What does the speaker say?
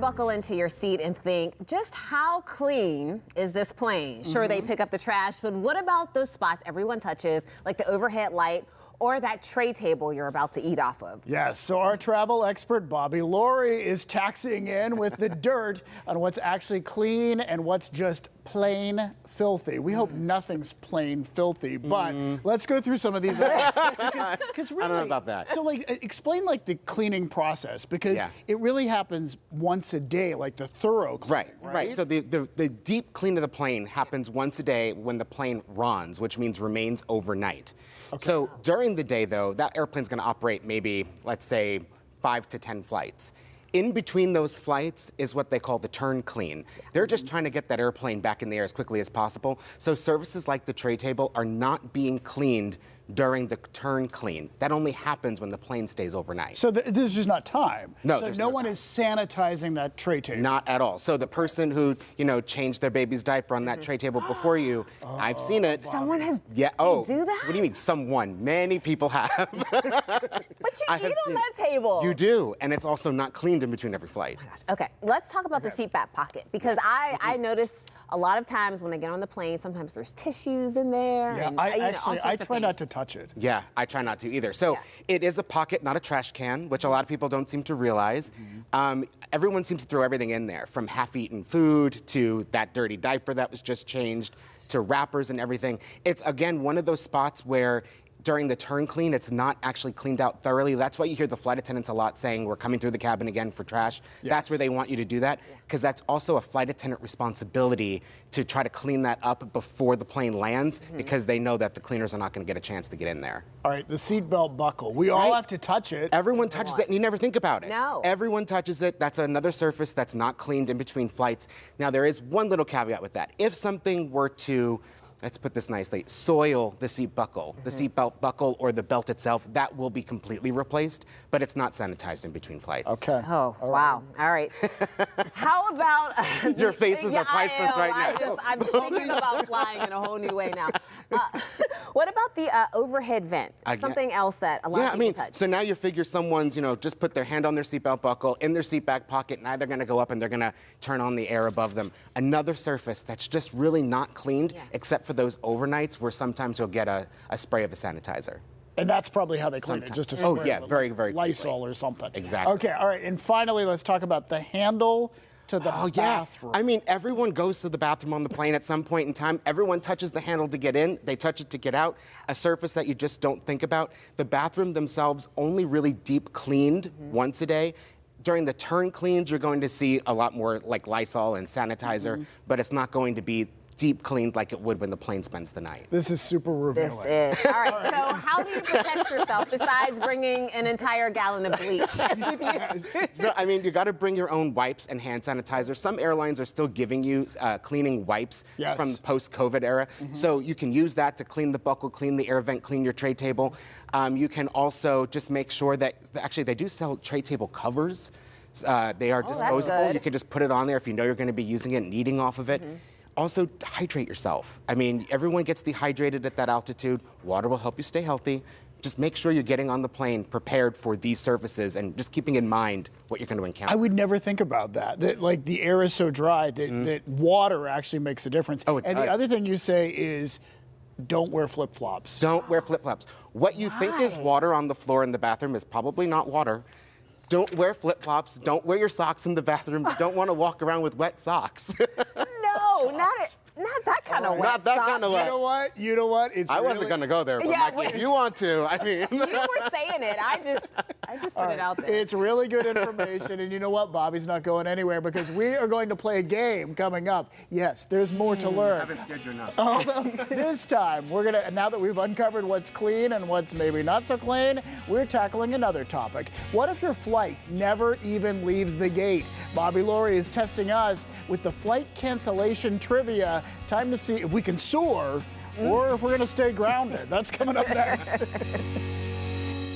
buckle into your seat and think, just how clean is this plane? Sure, they pick up the trash, but what about those spots everyone touches, like the overhead light or that tray table you're about to eat off of? Yes, so our travel expert, Bobby Laurie, is taxiing in with the dirt on what's actually clean and what's just plain filthy. We hope nothing's plain filthy, but let's go through some of these items. Because really, I don't know about that. So explain the cleaning process, because it really happens once a day, like the thorough cleaning, right. So the deep clean of the plane happens once a day when the plane runs, which means remains overnight. Okay. So during the day, though, that airplane's going to operate maybe, let's say, 5 to 10 flights. In between those flights is what they call the turn clean. They're just trying to get that airplane back in the air as quickly as possible. So services like the tray table are not being cleaned during the turn clean. That only happens when the plane stays overnight. So there's just not time. No, so no one is sanitizing that tray table. Not at all. So the person who, changed their baby's diaper on that tray table before you, I've seen it. Someone has do that? So what do you mean someone? Many people have. But you eat on that table. You do, and it's also not cleaned in between every flight. Oh my gosh. Okay, let's talk about the seat back pocket, because I notice a lot of times when they get on the plane, sometimes there's tissues in there. Yeah, and, I try not to touch it. Yeah, I try not to either. So it is a pocket, not a trash can, which a lot of people don't seem to realize. Everyone seems to throw everything in there, from half-eaten food to that dirty diaper that was just changed to wrappers and everything. It's, again, one of those spots where during the turn clean, it's not actually cleaned out thoroughly. That's why you hear the flight attendants a lot saying, we're coming through the cabin again for trash. Yes. That's where they want you to do that, because that's also a flight attendant responsibility to try to clean that up before the plane lands, because they know that the cleaners are not going to get a chance to get in there. All right, the seatbelt buckle. We all have to touch it. Everyone touches it, and you never think about it. No. Everyone touches it. That's another surface that's not cleaned in between flights. Now, there is one little caveat with that. If something were to, let's put this nicely, soil the seat buckle, the seatbelt buckle or the belt itself, that will be completely replaced, but it's not sanitized in between flights. Okay. Oh, wow. All right. How about... Your faces are priceless right now. I'm just thinking about flying in a whole new way now. What about the overhead vent? Something else that a lot of people touch. So now you figure someone's, just put their hand on their seatbelt buckle in their seat back pocket, and now they're going to go up and they're going to turn on the air above them. Another surface that's just really not cleaned, except for those overnights where sometimes you'll get a spray of a sanitizer. And that's probably how they clean it, just a spray. Oh, yeah, very, very Lysol quickly. or something. Exactly. Okay, all right, and finally, let's talk about the handle to the bathroom. I mean, everyone goes to the bathroom on the plane at some point in time. Everyone touches the handle to get in. They touch it to get out. A surface that you just don't think about. The bathroom themselves only really deep cleaned once a day. During the turn cleans, you're going to see a lot more like Lysol and sanitizer, but it's not going to be deep cleaned like it would when the plane spends the night. This is super revealing. This is. All right, so how do you protect yourself besides bringing an entire gallon of bleach with you? I mean, you got to bring your own wipes and hand sanitizer. Some airlines are still giving you cleaning wipes from the post-COVID era. So you can use that to clean the buckle, clean the air vent, clean your tray table. You can also just make sure that, actually they do sell tray table covers. They are disposable. You can just put it on there if you know you're going to be using it and eating off of it. Also, hydrate yourself. I mean, everyone gets dehydrated at that altitude. Water will help you stay healthy. Just make sure you're getting on the plane prepared for these surfaces and just keeping in mind what you're going to encounter. I would never think about that like the air is so dry that water actually makes a difference. Oh, it does. The other thing you say is, don't wear flip-flops. Don't wear flip-flops. What you think is water on the floor in the bathroom is probably not water. Don't wear flip-flops. Don't wear your socks in the bathroom. You don't want to walk around with wet socks. No, not that kind of wet. Not that kind of wet. You know what? I wasn't going to go there, but Mike, if you want to, I mean. You were saying it. I just put it out there. It's really good information, and you know what? Bobby's not going anywhere because we are going to play a game coming up. Yes, there's more to learn. I haven't scared you enough. Although this time, now that we've uncovered what's clean and what's maybe not so clean, we're tackling another topic. What if your flight never even leaves the gate? Bobby Laurie is testing us with the flight cancellation trivia. Time to see if we can soar or if we're going to stay grounded. That's coming up next.